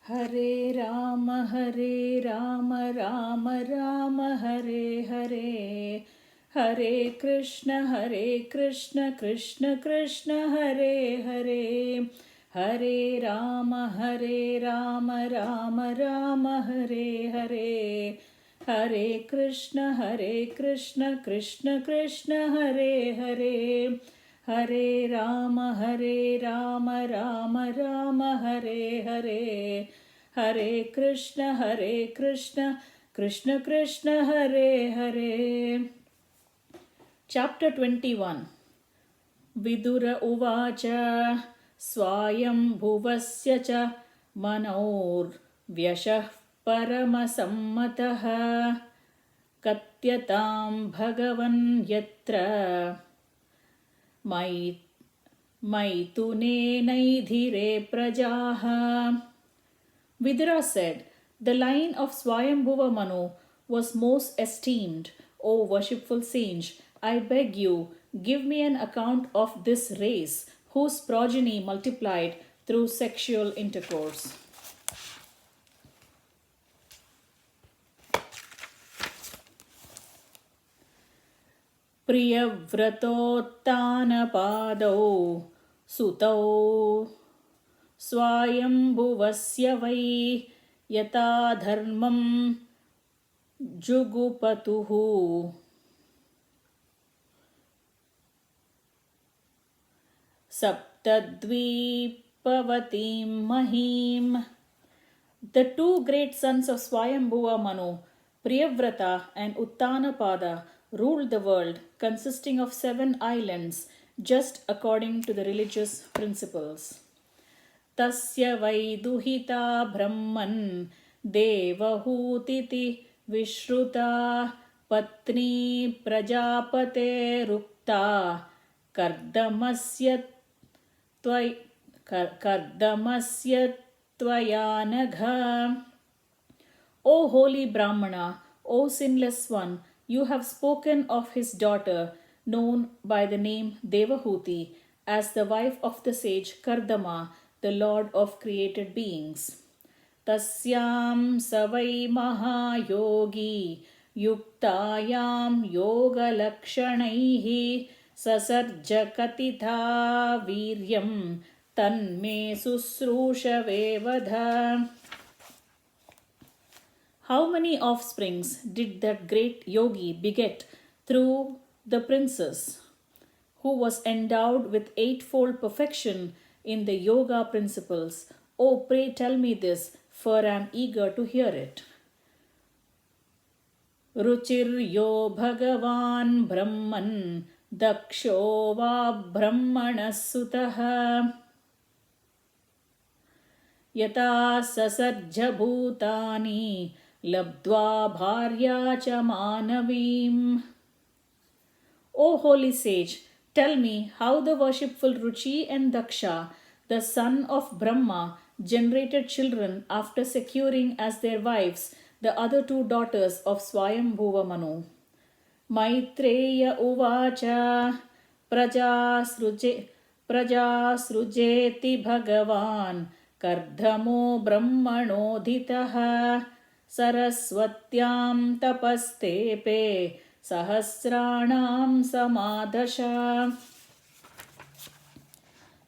Hare Rama, Rama Rama, Hare Hare. Hare Krishna, Krishna Krishna, Hare Hare. Hare Rama, Rama Rama, Hare Hare. Hare Krishna, Krishna Krishna, Hare Hare. Hare Rama, Rama Rama, Hare Hare. Hare Krishna, Krishna Krishna, Hare Hare. Chapter 21. Vidura uvacha swayambhuvasya cha manoor vyashah paramasammatah katyatam bhagavan yatra maitune naidhire prajaha. Vidura said, "The line of Swayambhuva Manu was most esteemed. O worshipful sage, I beg you, give me an account of this race whose progeny multiplied through sexual intercourse." प्रियव्रतोत्तानपादौ सुतौ स्वायम्भुवस्य वै यथा धर्मं जुगुपतुः सप्तद्वीपवतीं महीम्. The two great sons of Swayambhuva Manu, Priyavrata and Uttanapada, ruled the world, consisting of 7 islands, just according to the religious principles. Tasya Vaiduhita Brahman Devahutiti Vishruta Patni Prajapate Rukta Kardamasya Tvayanagha. O holy Brahmana, O sinless one, you have spoken of his daughter, known by the name Devahuti, as the wife of the sage Kardama, the lord of created beings. Tasyam savai mahayogi yuktayam yogalakshanaihi sasarja katitha viryam tanme susrushave vadha. How many offsprings did that great yogi beget through the princess, who was endowed with 8-fold perfection in the yoga principles? Oh, pray tell me this, for I am eager to hear it. Ruchir yo bhagavan brahman daksho va brahmanasutaha yata sasarja bhutani labdva bharya cha manavim. O holy sage, tell me how the worshipful Ruchi and Daksha, the son of Brahma, generated children after securing as their wives the other 2 daughters of Swayambhuva Manu. Maitreya uvacha prajasrujeti bhagavan kardhamo brahmanodhitaha saraswatyam tapastepe sahasranam samadasha.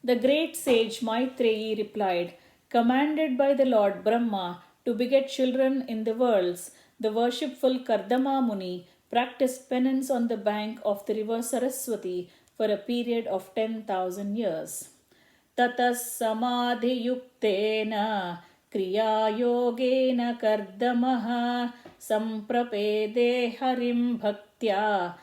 The great sage Maitreyi replied, "Commanded by the Lord Brahma to beget children in the worlds, the worshipful Kardama Muni practiced penance on the bank of the river Saraswati for a period of 10,000 years. Tatas samadhiyuktena kriyayogena kardamaha samprapede harim bhaktya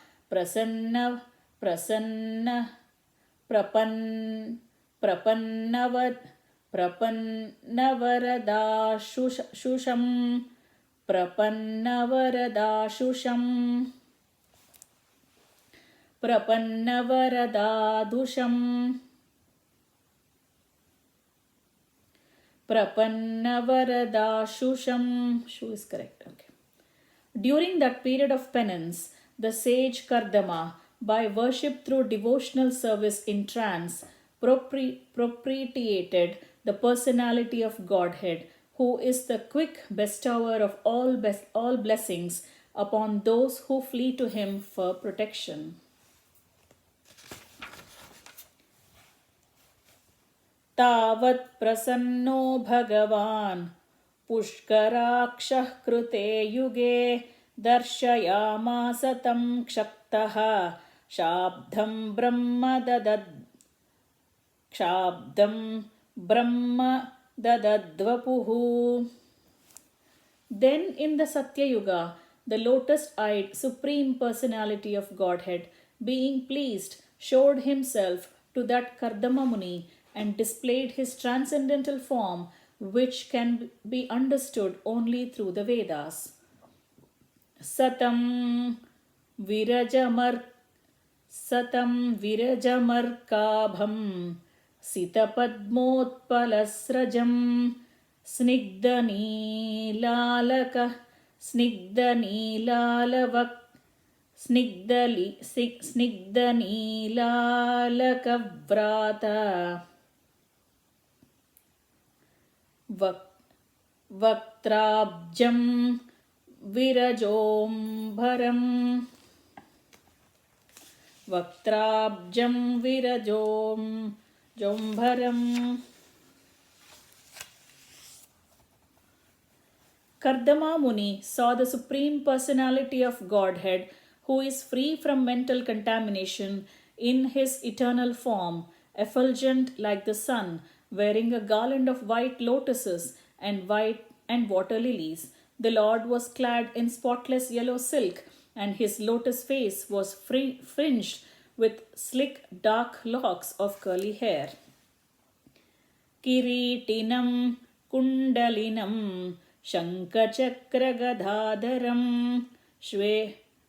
Prapannavaradaashusham. Shu is correct. Okay. During that period of penance, the sage Kardama, by worship through devotional service in trance, propitiated the personality of Godhead, who is the quick bestower of all blessings upon those who flee to him for protection. तावत् प्रसन्नो भगवान् पुष्कराक्षः कृते युगे दर्शयामास तं क्षक्तः शाब्दं ब्रह्म ददद्वपुः. Then in the Satya Yuga, the lotus-eyed Supreme Personality of Godhead, being pleased, showed himself to that Kardama Muni and displayed his transcendental form, which can be understood only through the Vedas. Satam Virajamarkabham Sitapadmotpalasrajam Snigdanilalakavrata Vaktrabjam Virajombaram Jombaram. Kardama Muni saw the Supreme Personality of Godhead, who is free from mental contamination, in his eternal form, effulgent like the sun, wearing a garland of white lotuses and water lilies. The Lord was clad in spotless yellow silk, and his lotus face was fringed with slick dark locks of curly hair. Kiritinam Kundalinam Shankachakra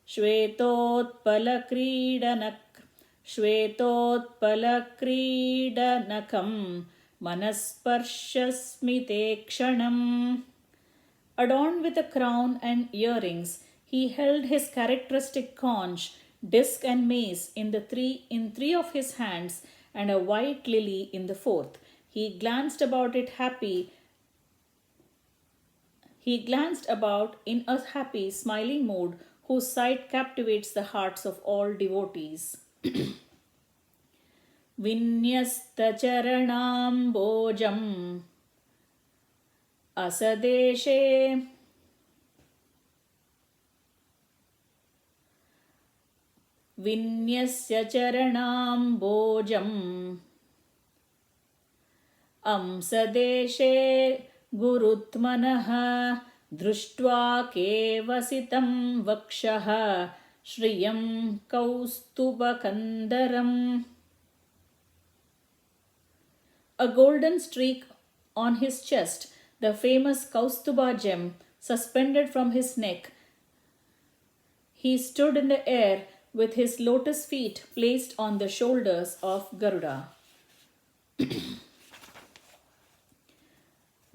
Shvetotpalakridanakam Manasparshasmite. Adorned with a crown and earrings, he held his characteristic conch, disc and mace in three of his hands, and a white lily in the fourth. He glanced about in a happy, smiling mood, whose sight captivates the hearts of all devotees. Vinyastacharanaambojam Asadeshe Vinyasya charanambojam Amsadeshe Gurutmanaha Drishtva Kevasitam Vakshaha Shriyam Kaustubakandaram. A golden streak on his chest, the famous Kaustuba gem, suspended from his neck. He stood in the air with his lotus feet placed on the shoulders of Garuda.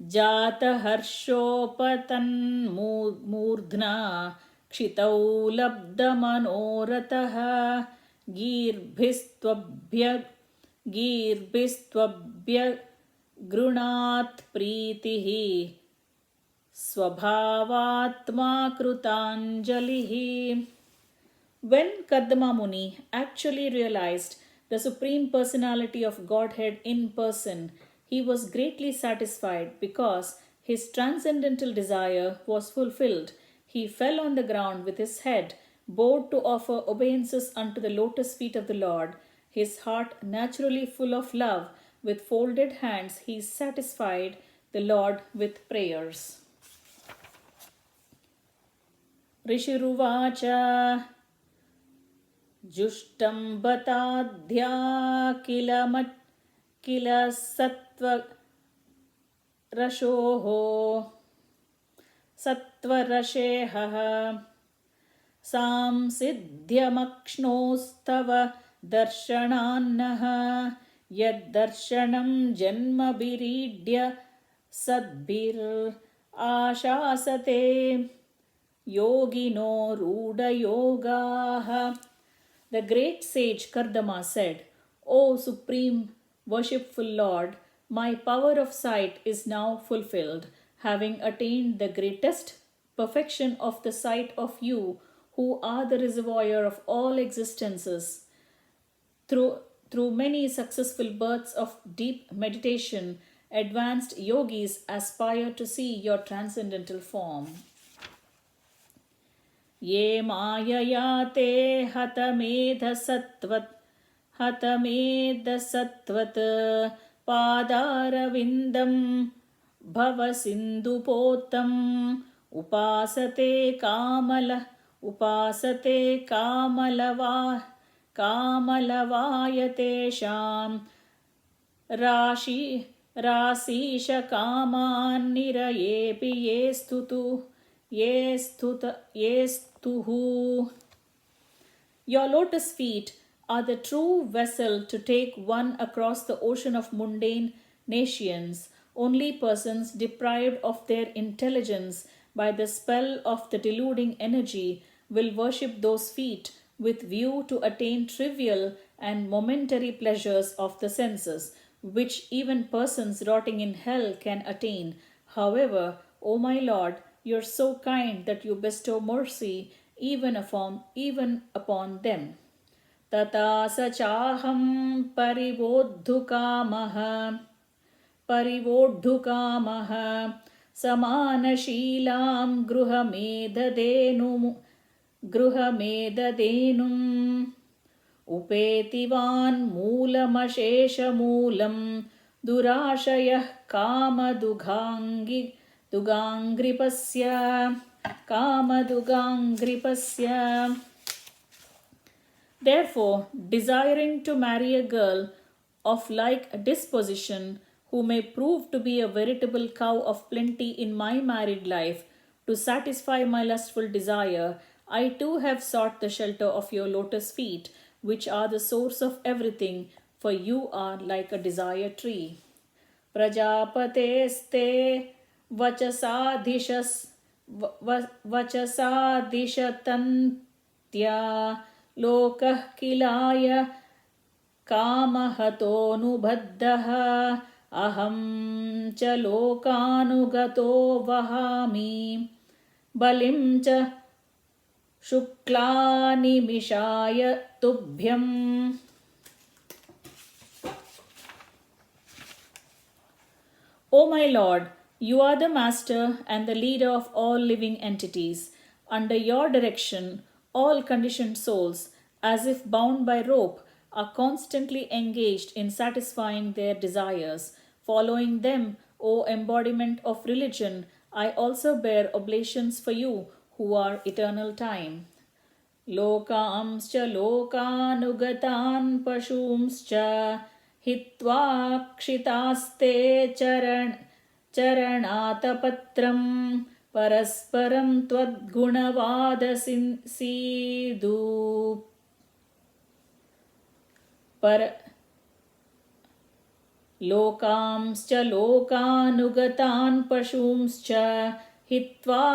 Jata harshopatan murdhna kshitau labda manoratah girbhistvabhya grunat pritihi swabhavatma krutanjalihi. When Kardama Muni actually realized the Supreme Personality of Godhead in person, he was greatly satisfied because his transcendental desire was fulfilled. He fell on the ground with his head bowed to offer obeisances unto the lotus feet of the Lord. His heart naturally full of love, with folded hands he satisfied the Lord with prayers. Rishiruvacha Jushtam batadhya kila sattva rasheha samsidhyamakshnostava darshanannaha yad darshanam janma biridya sadbir ashasate yogino ruda yogaha. The great sage Kardama said, O Supreme Worshipful Lord, my power of sight is now fulfilled, having attained the greatest perfection of the sight of you, who are the reservoir of all existences. Through many successful births of deep meditation, advanced yogis aspire to see your transcendental form. ये मायया ते हतमेधसत्वत् पादारविन्दं भवसिन्धुपोतम् उपासते कामलवायतेषां राशीशकामान्निरयेऽपि ये स्तुः. Your lotus feet are the true vessel to take one across the ocean of mundane nations. Only persons deprived of their intelligence by the spell of the deluding energy will worship those feet with view to attain trivial and momentary pleasures of the senses, which even persons rotting in hell can attain. However, O my Lord, you are so kind that you bestow mercy even upon them. Tata sachaham परिवोद्धुकामः समानशीलां गृहमेदधेनुम् उपेतिवान् मूलमशेषमूलं दुराशयः कामदुगाङ्घ्रिपस्य. Therefore, desiring to marry a girl of like disposition, who may prove to be a veritable cow of plenty in my married life, to satisfy my lustful desire, I too have sought the shelter of your lotus feet, which are the source of everything, for you are like a desire tree. Prajapateste vachasadiशतन्त्या लोकः किलाय कामहतोऽनुबद्धः अहं च लोकानुगतो वहामि बलिं च शुक्लानिमिषाय तुभ्यम्. O my Lord, you are the master and the leader of all living entities. Under your direction, all conditioned souls, as if bound by rope, are constantly engaged in satisfying their desires. Following them, O embodiment of religion, I also bear oblations for you, who are eternal time. Lokamscha lokanugatan pashumscha hitva kshitaste charanatapatram parasparam twadgunavadasinsidu. Lokamscha lokanugatan pashumscha hitva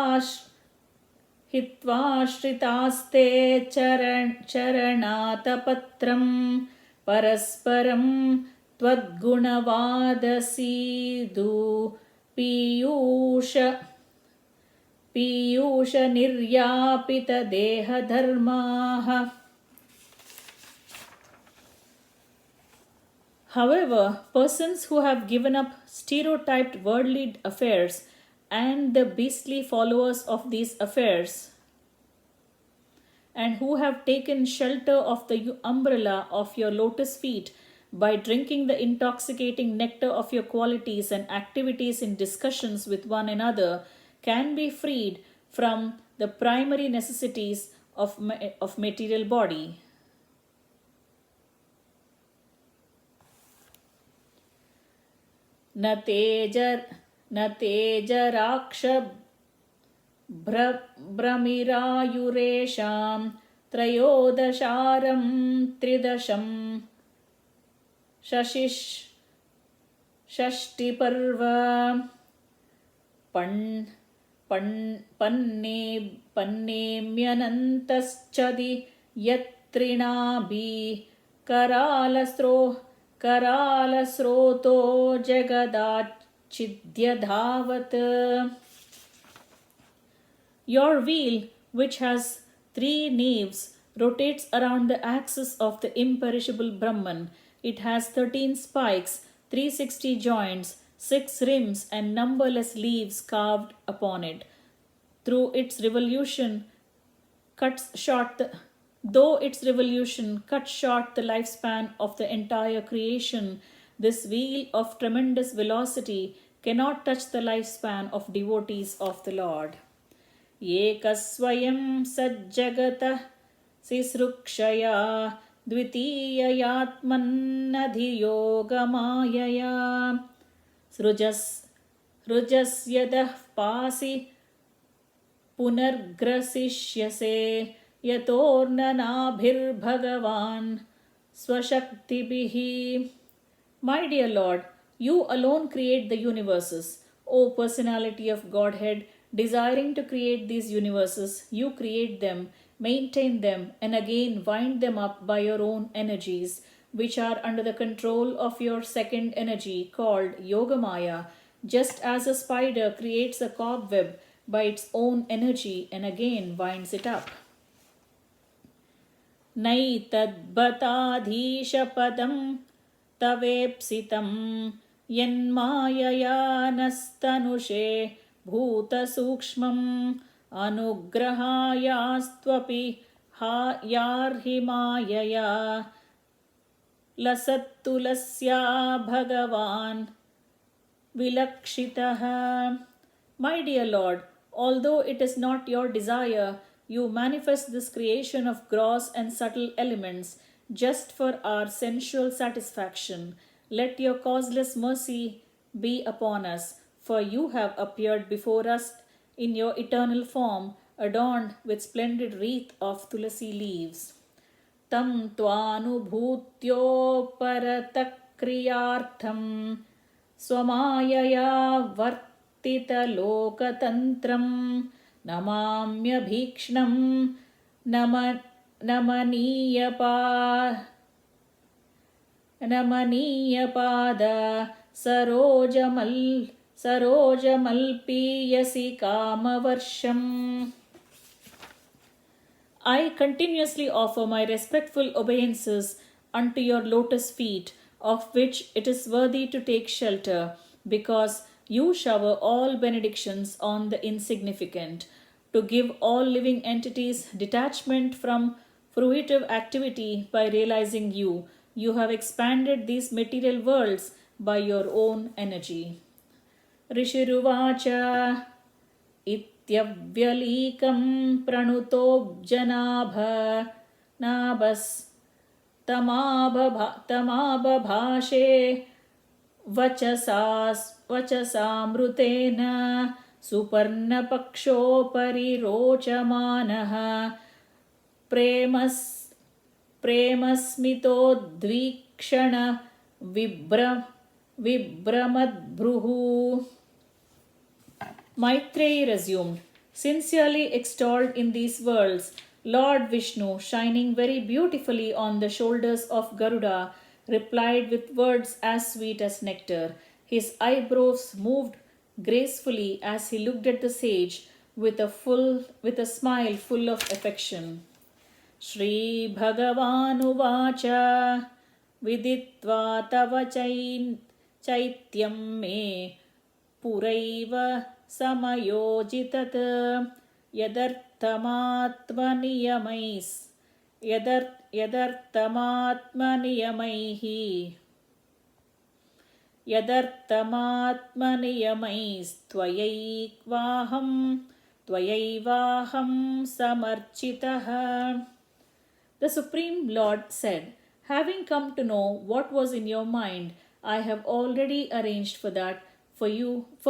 shritaste charanatapatram parasparam twadgunavadasidu. Piyusha niryapita deha dharmaha. However, persons who have given up stereotyped worldly affairs and the beastly followers of these affairs, and who have taken shelter of the umbrella of your lotus feet by drinking the intoxicating nectar of your qualities and activities in discussions with one another, can be freed from the primary necessities of material body. न तेजराक्ष भ्रमिरायुरेषां त्रयोदशारं त्रिदशं षष्टिपर्व पन्नेम्यनन्तश्चदि यत्रिणाभि करालस्रोतो chidyadhavat. Your wheel, which has 3 naves, rotates around the axis of the imperishable Brahman. It has 13 spikes, 360 joints, 6 rims, and numberless leaves carved upon it. Through its revolution, cuts short the Though its revolution cuts short the lifespan of the entire creation, this wheel of tremendous velocity cannot touch the lifespan of devotees of the Lord. एकस्वयं सज्जगतः सिसृक्षया द्वितीययात्मन्नधियोगमायया सृजस्यदः पासि पुनर्ग्रसिष्यसे यतोर्ननाभिर्भगवान् स्वशक्तिभिः. My dear Lord, you alone create the universes. O personality of Godhead, desiring to create these universes, you create them, maintain them, and again wind them up by your own energies, which are under the control of your second energy called Yogamaya, just as a spider creates a cobweb by its own energy and again winds it up. नैतद्बताधीशपदं तवेप्सितं यन्मायया नस्तनुषे भूतसूक्ष्मम् अनुग्रहायास्त्वपि यार्हि मायया लसत्तुलस्या भगवान् विलक्षितः. My dear Lord, although it is not your desire, you manifest this creation of gross and subtle elements just for our sensual satisfaction. Let your causeless mercy be upon us, for you have appeared before us in your eternal form, adorned with splendid wreath of tulasi leaves. Tam tvanubhutyoparatakkriyartham swamayaya vartitalokatantam नमाम्यभीक्ष्णं नमनीयपाद सरोजमल्पीयसि कामवर्षम्. I continuously offer my respectful obeisances unto your lotus feet, of which it is worthy to take shelter, because you shower all benedictions on the insignificant. To give all living entities detachment from fruitive activity by realizing you, you have expanded these material worlds by your own energy. Rishiruvacha ityavyalikam pranutobjanabha tamabhabhashe वचसामृतेन सुपर्णपक्षोपरि रोचमानः प्रेमस्मितोद्वीक्षण विभ्रमद्भ्रुः. Maitreyi resumed, sincerely extolled in these worlds, Lord Vishnu, shining very beautifully on the shoulders of Garuda, replied with words as sweet as nectar. His eyebrows moved gracefully as he looked at the sage with a smile full of affection. Shri Bhagavanuvacha viditva tava chaityam me puraiva samayojitat त्वयैवाहं samarchitah. The Supreme Lord said, having come to know what was in your mind, I have already arranged for that, for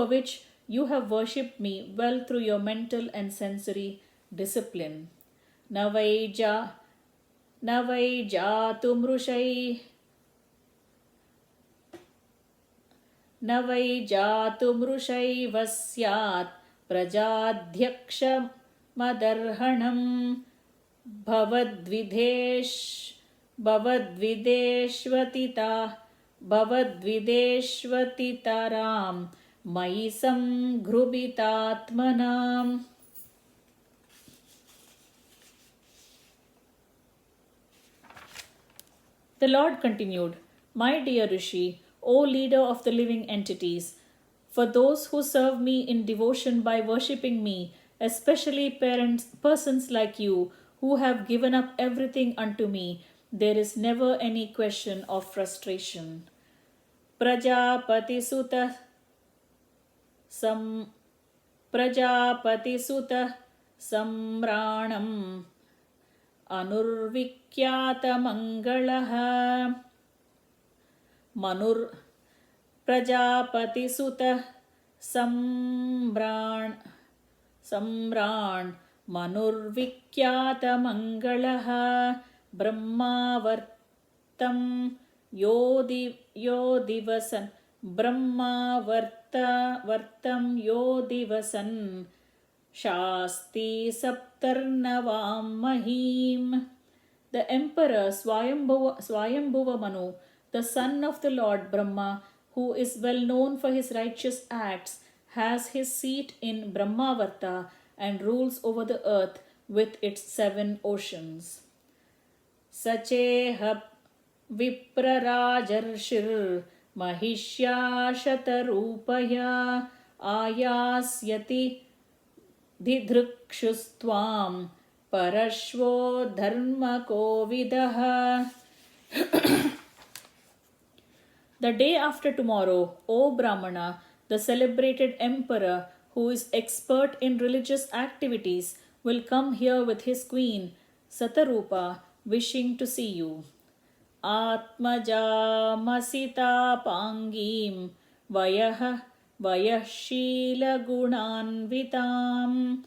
which you have worshipped me well through your mental and sensory discipline. Navai jatumrushaiva syat prajadhyakshamadharhanam भवद्विदेश्वतिताराम मयि संघृभितात्मनाम्. The Lord continued, My dear Rishi, O leader of the living entities, for those who serve me in devotion by worshipping me, especially persons like you, who have given up everything unto me, there is never any question of frustration. Prajapati Sutta Sam Prajapati Sutta Samranam अनुर्विख्यातमङ्गलः मनुर् प्रजापतिसुतः सम्राण् मनुर्विख्यातमङ्गलः ब्रह्मावर्तं यो दिवसन् ब्रह्मावर्तं यो दिवसन् Shasti Saptarnavam Mahim. The emperor Swayambhuva Manu, the son of the Lord Brahma, who is well known for his righteous acts, has his seat in Brahmavarta and rules over the earth with its 7 oceans. Sacheha Viprarajarshir Mahishya Shatarupaya Ayasyati Didrikshustvam Parashvo Dharma Kovidaha. The day after tomorrow, O Brahmana, the celebrated emperor, who is expert in religious activities, will come here with his queen, Satarupa, wishing to see you. Atmajamasita Pangim Vayashila-gunanvitam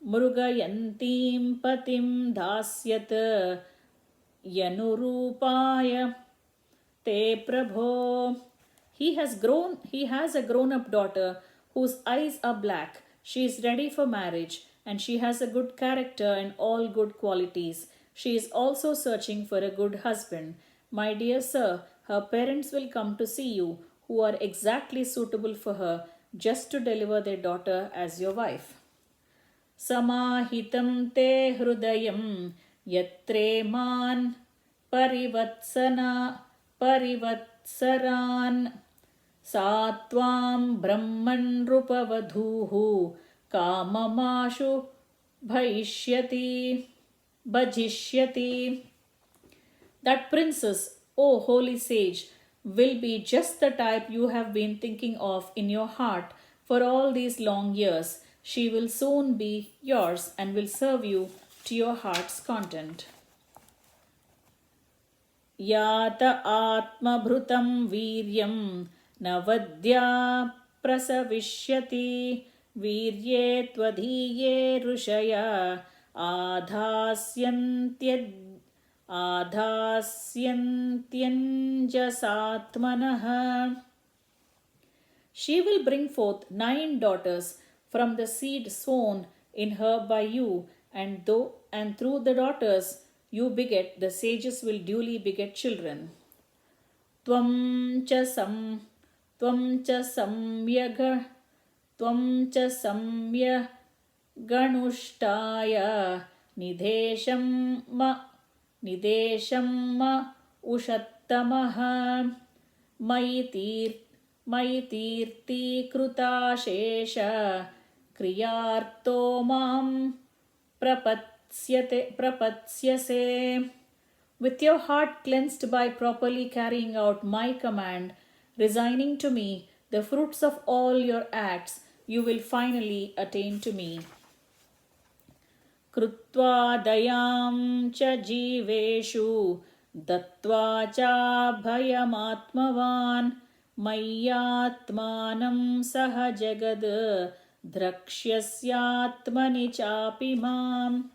Mrugayantim Patim Dasyat Yanurupaya Te Prabho. He has a grown-up daughter whose eyes are black. She is ready for marriage and she has a good character and all good qualities. She is also searching for a good husband. My dear sir, her parents will come to see you, who are exactly suitable for her, just to deliver their daughter as your wife. Samahitam te hrudayam yatre man parivatsaran satvam brahman rupavadhuhu kamamashu bhajishyati. That princess, O holy sage, will be just the type you have been thinking of in your heart for all these long years. She will soon be yours and will serve you to your heart's content. Yata atmabhrutam viryam navadya prasavishyati virye tvadhiye rushaya adhasyantyanjasatmanah. She will bring forth 9 daughters from the seed sown in her by you, and through the daughters you beget, the sages will duly beget children. Tvam cha samya ganushtaya nidesham ma ushattamaha Maitirti krutashesha kriyarto mam prapatsyase. With your heart cleansed by properly carrying out my command, resigning to me the fruits of all your acts, you will finally attain to me. Krutva dayam cha jiveshu dattva cha bhayamatmavan Mayyatmanam saha jagad drakshasyatmani chapi mam.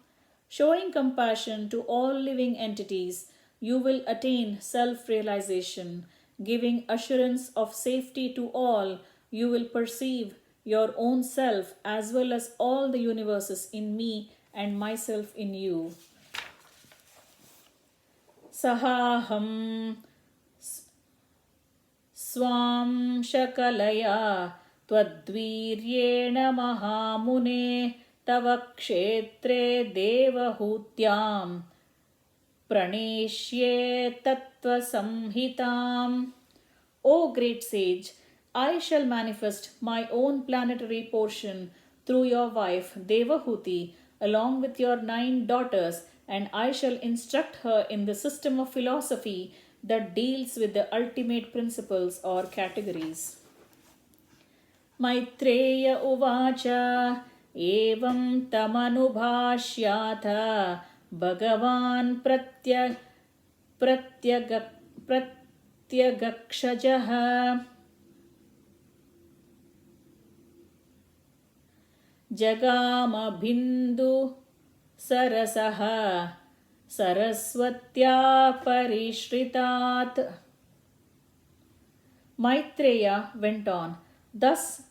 Showing compassion to all living entities, you will attain self-realization. Giving assurance of safety to all, you will perceive your own self as well as all the universes in me and myself in you. Sahaham Swam shakalaya त्वद्वीर्येण महामुने तव क्षेत्रे देवहूत्यां प्रणेष्ये तत्त्वसंहिताम्. O great sage, I shall manifest my own planetary portion through your wife Devahuti along with your 9 daughters, and I shall instruct her in the system of philosophy that deals with the ultimate principles or categories. Maitreya Uvacha evam tamanubhashyatha Bhagavan pratyagakshajah जगाम बिंदु सरसः सरस्वत्या परिश्रितात्. Maitreya went on, thus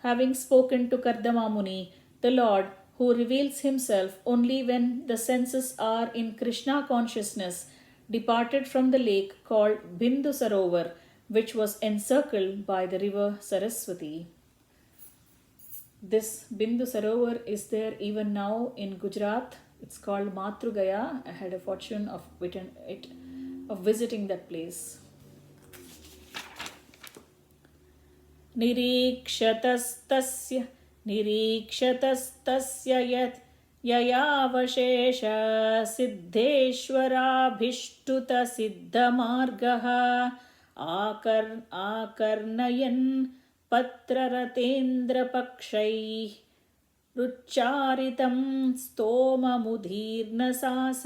having spoken to Kardama Muni, the Lord, who reveals himself only when the senses are in Krishna consciousness, departed from the lake called Bindu Sarovar, which was encircled by the river Saraswati. This Bindu Sarovar is there even now in Gujarat. It's called Matrugaya. I had a fortune of visiting that place. Nirikshtastasya yat yayavashesha siddheshwarabhishtuta siddhamargaha akarnayan पत्ररतेन्द्रपक्षैः रुच्चारितं मुदीर्नसाम.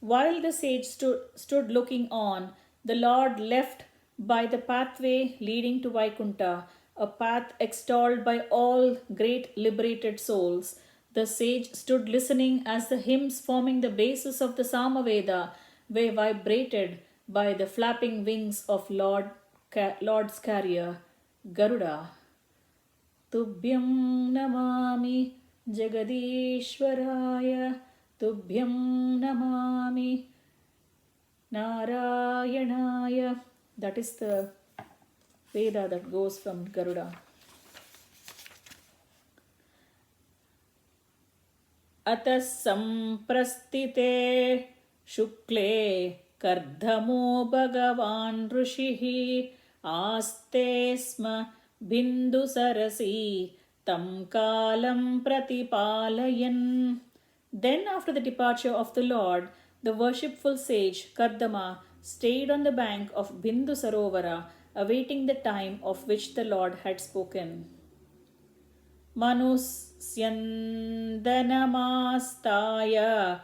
While the sage stood looking on, the Lord left by the pathway leading to Vaikunta, a path extolled by all great liberated souls. The sage stood listening as the hymns forming the basis of the Samaveda were vibrated by the flapping wings of Lord's carrier, Garuda. Tubhyam namami Jagadishwaraya, Tubhyam namami Narayanaya. That is the Veda that goes from Garuda. Atas samprastite शुक्ले कर्धमो भगवान् ऋषिः आस्ते स्म बिन्दुसरसि तं कालं प्रतिपालयन्. Then after the departure of the Lord, the worshipful sage Kardama stayed on the bank of Bindu Sarovara, awaiting the time of which the Lord had spoken. Manusyandanamastaya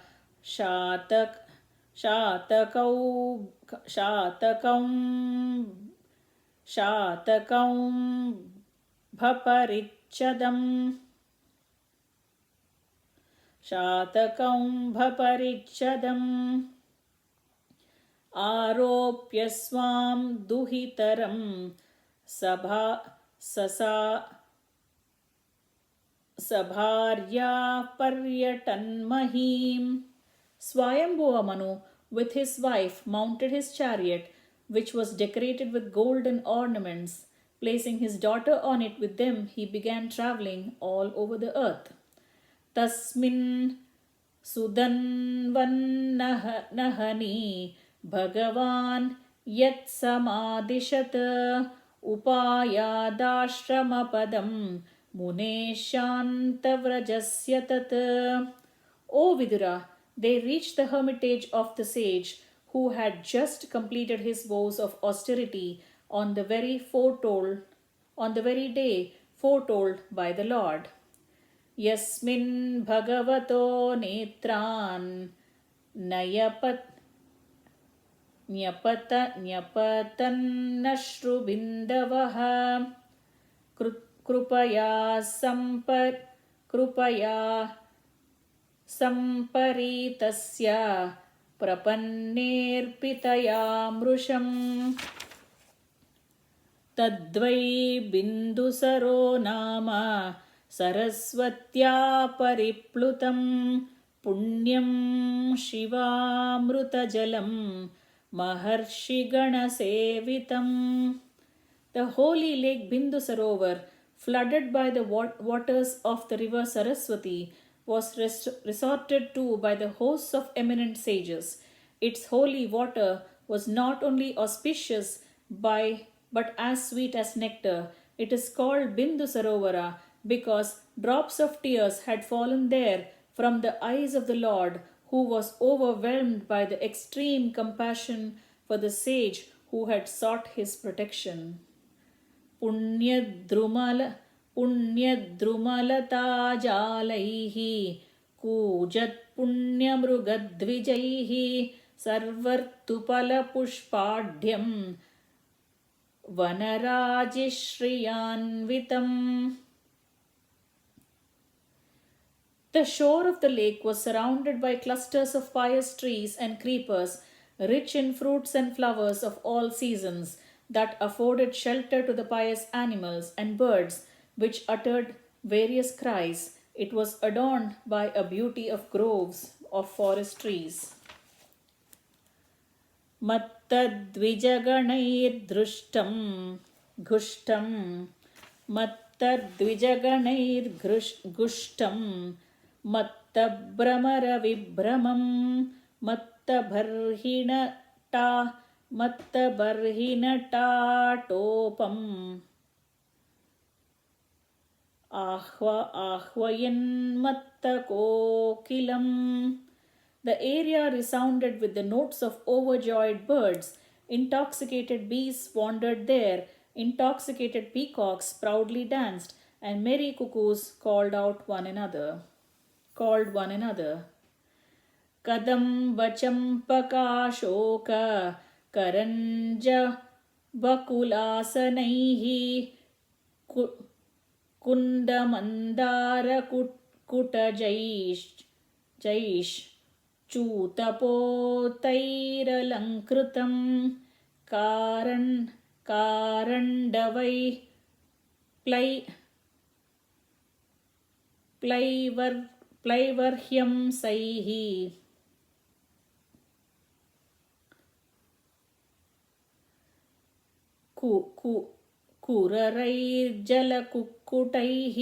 शातकं भपरिच्छदम् आरोप्य स्वां दुहितरं सभार्या पर्यटन्महीम्. Swayambhuva Manu with his wife mounted his chariot, which was decorated with golden ornaments. Placing his daughter on it with them, he began travelling all over the earth. Tasmin sudanvannahani Bhagavan yat samadishat upayadashramapadam mune shantavrajasya tat. O Vidura, they reached the hermitage of the sage, who had just completed his vows of austerity on the very day foretold by the Lord. Yasmin bhagavato netran nyapatannashrubindavaha krupaya Samparitasya prapannerpitaya mrusham. Tadvai bindusaro nama saraswatya pariplutam punyam shivamrutajalam Maharshigana-sevitam. The holy lake Bindusarovar, flooded by the waters of the river Saraswati, was resorted to by the hosts of eminent sages. Its holy water was not only auspicious but as sweet as nectar. It is called Bindu Sarovara because drops of tears had fallen there from the eyes of the Lord, who was overwhelmed by the extreme compassion for the sage who had sought his protection. पुण्यद्रुमल पुण्यद्रुमलताजालैः कूजत्पुण्यमृगद्विजैः सर्वर्तुपलपुष्पाढ्यं वनराजिश्रियान्वितम्. The shore of the lake was surrounded by clusters of pious trees and creepers, rich in fruits and flowers of all seasons, that afforded shelter to the pious animals and birds which uttered various cries. It was adorned by a beauty of groves of forest trees. मत्तद्विजगणैर्दृष्टं घुष्टं मत्तद्विजगणैर्घुष्टं मत्तभ्रमरविभ्रमं मत्तबर्हिनटाटोपम् आह्वयन्मत्तकोकिलम्. The area resounded with the notes of overjoyed birds. Intoxicated bees wandered there, intoxicated peacocks proudly danced, and merry cuckoos called one another. Kadamba champakashoka karanja bakulasanaihi kundamandara kutajaish चूतपोतैरलङ्कृतं कारण्डवै प्लैवर्ह्यंसैः कुररैर्जलकुक्कुटैः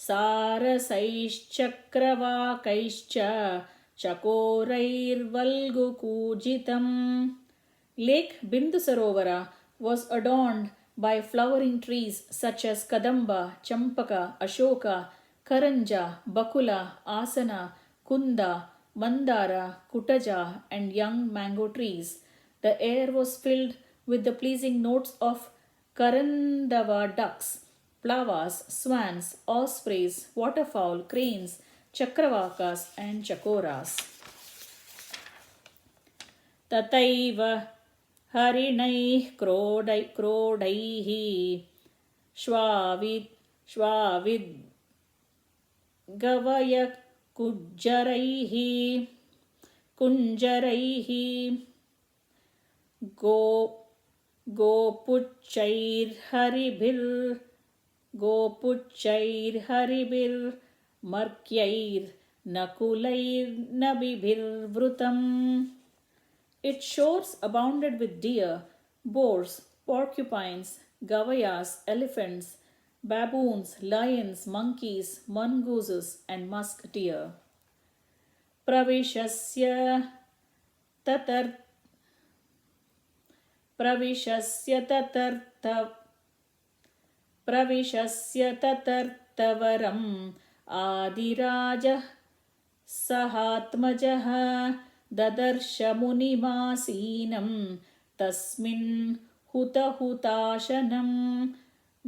सारसैश्चक्रवाकैश्च चकोरैर्वल्गुकूजितम्. Lake Bindusarovara was adorned by flowering trees such as Kadamba, Champaka, Ashoka, Karanja, Bakula, Asana, Kunda, Mandara, Kutaja, and young mango trees. The air was filled with the pleasing notes of Karandava ducks, plavas, swans, ospreys, waterfowl, cranes, chakravakas, and chakoras. Tataiva harinaiः क्रोडैः श्वाविद्गवय कुञ्जरैः गोपुच्चैर्हरिभिर्मर्क्यैर्नकुलैर्नबिभिर्वृतम्. Its shores abounded with deer, boars, porcupines, gavayas, elephants, baboons, lions, monkeys, mongooses, and musk deer. Pravishasya tatartavaram आदिराजः सहात्मजः ददर्श मुनिमासीनं तस्मिन् हुतहुताशनं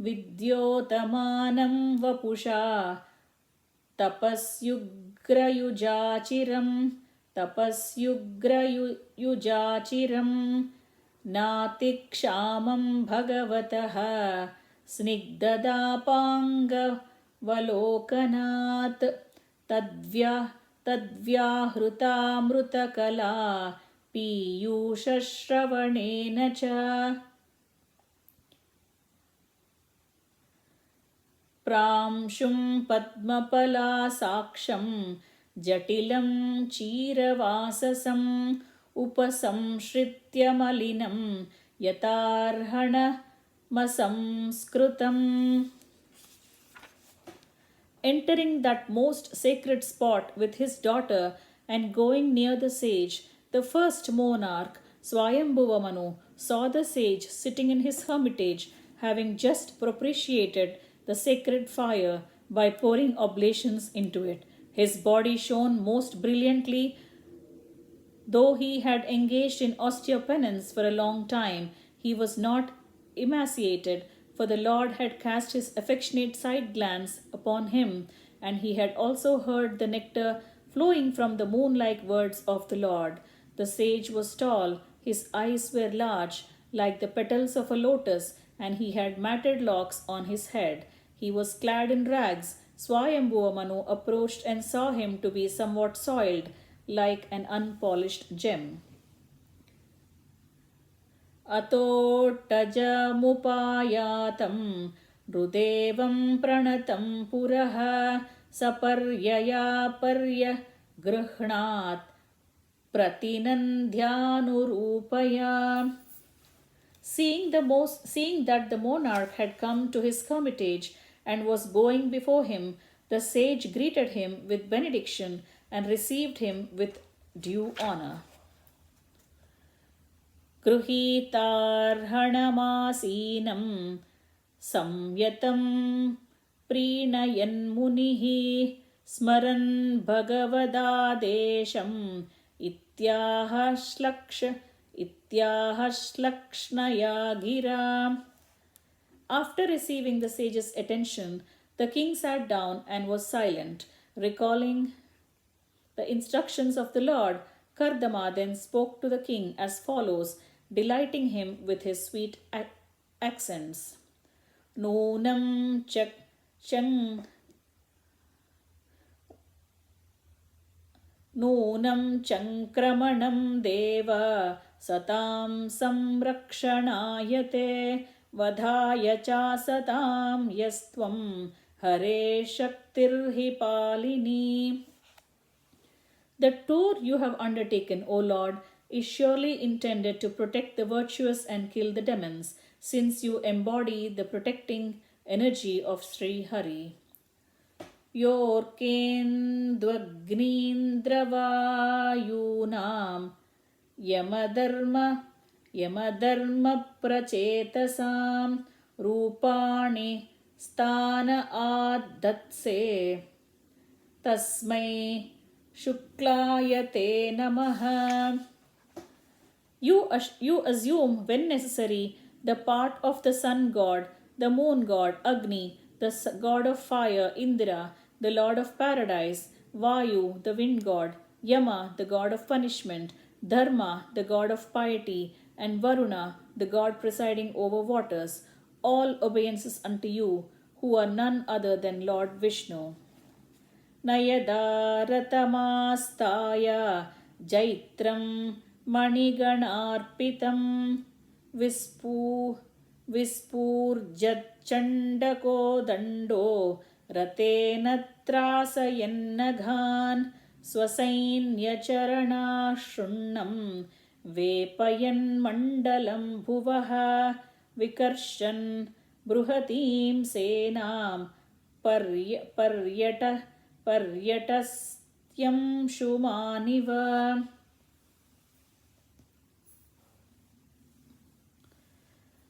विद्योतमानं वपुषा तपस्युग्रयुजाचिरं नातिक्षामं भगवतः स्निग्धदापाङ्गवलोकनात् तद्व्याहृतामृतकला पीयूषश्रवणेन च. प्रांशुं पद्मपलासाक्षं जटिलं चीरवाससं उपसंश्रित्य मलिनं यतार्हणमसंस्कृतम्. Entering that most sacred spot with his daughter and going near the sage, the first monarch, Swayambhuva Manu, saw the sage sitting in his hermitage, having just propitiated the sacred fire by pouring oblations into it. His body shone most brilliantly. Though he had engaged in austere penance for a long time, he was not emaciated, for the Lord had cast his affectionate side glance upon him, and he had also heard the nectar flowing from the moon-like words of the Lord. The sage was tall, his eyes were large, like the petals of a lotus, and he had matted locks on his head. He was clad in rags. Swayambhuva Manu approached and saw him to be somewhat soiled, like an unpolished gem. अतोट्टजमुपायातं हृदेवं प्रणतं पुरः सपर्ययापर्यगृह्णात् प्रतिनन्द्यानुरूपया. Seeing that the monarch had come to his hermitage and was going before him, the sage greeted him with benediction and received him with due honor. गृहीतार्हणमासीनं संयतं प्रीणयन्मुनिः स्मरन् भगवदादेशम् इत्याहश्लक्ष्णया गिरा. After receiving the sage's attention, the king sat down and was silent. Recalling the instructions of the Lord, Kardama then spoke to the king as follows, delighting him with his sweet accents. Nunam chankramanam deva satam samrakshanayate vadhaya cha satam yastvam hare shaktirhi palini. The tour you have undertaken, O Lord, is surely intended to protect the virtuous and kill the demons, since you embody the protecting energy of Sri Hari. Yorkendvagneendravayunam yamadharma prachetasam rupani sthana adatse tasmai shuklayate namaha. You assume, when necessary, the part of the sun god, the moon god, Agni, the god of fire, Indra, the lord of paradise, Vayu, the wind god, Yama, the god of punishment, Dharma, the god of piety, and Varuna, the god presiding over waters, all obeisances unto you, who are none other than Lord Vishnu. Nayadaratamaastaya jaitram maniganarpitam vispurjatchandako dando ratena trasayannaghan swasainyacharana shunnam vepayan mandalam bhuvaha vikarshan bruhatim senam पर्यटस्त्यं शुमानिव.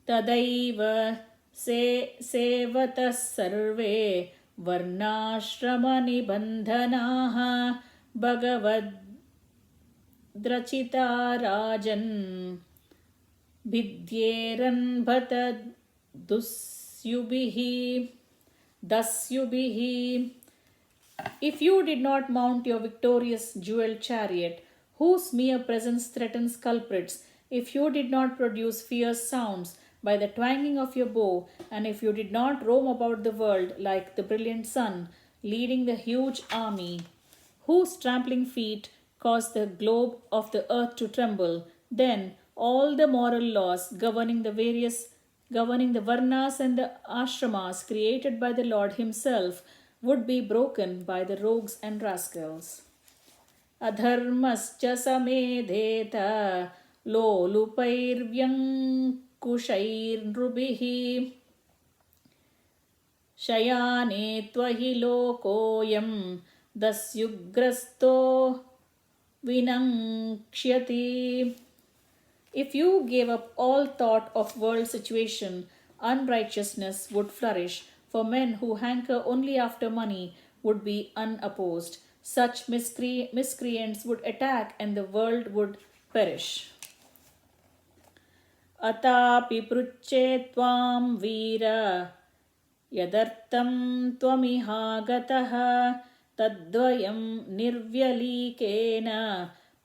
तदैव सेवतः सर्वे वर्णाश्रमनिबन्धनाः भगवद्रचिता राजन् भिद्येरन्भत dasyubihi. If you did not mount your victorious jeweled chariot, whose mere presence threatens culprits, if you did not produce fierce sounds by the twanging of your bow, and if you did not roam about the world like the brilliant sun, leading the huge army, whose trampling feet cause the globe of the earth to tremble, then all the moral laws governing the varnas and the ashramas created by the Lord himself would be broken by the rogues and rascals. अधर्मश्च समेधेत लोलुपैर्व्यङ्कुशैर्नृभिः शयाने त्वहि लोकोऽयं दस्युग्रस्तो विनङ्क्ष्यति. If you gave up all thought of world situation, unrighteousness would flourish, for men who hanker only after money would be unopposed. Such miscreants would attack and the world would perish. अतापि पृच्छे त्वां वीर यदर्थं त्वमिहागतः तद्वयं निर्व्यलीकेन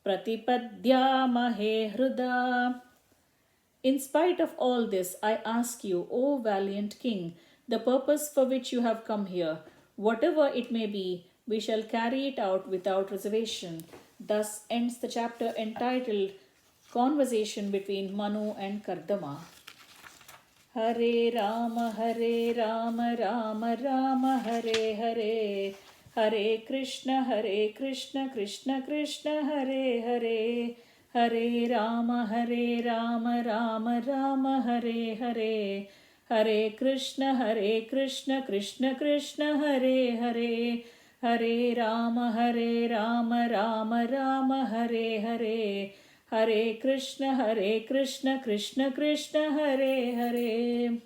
प्रतिपद्यामहे हृदा. In spite of all this, I ask you, O valiant king, the purpose for which you have come here. Whatever it may be, we shall carry it out without reservation. Thus ends the chapter entitled Conversation between Manu and Kardama. Hare Rama, Rama Rama, Hare Hare. Hare Krishna, Krishna Krishna, Hare Hare. Hare Rama, Rama Rama, Hare Hare. Hare Krishna, Krishna Krishna, Hare Hare. Hare Rama, Rama Rama, Hare Hare. Hare Krishna, Krishna Krishna, Hare Hare.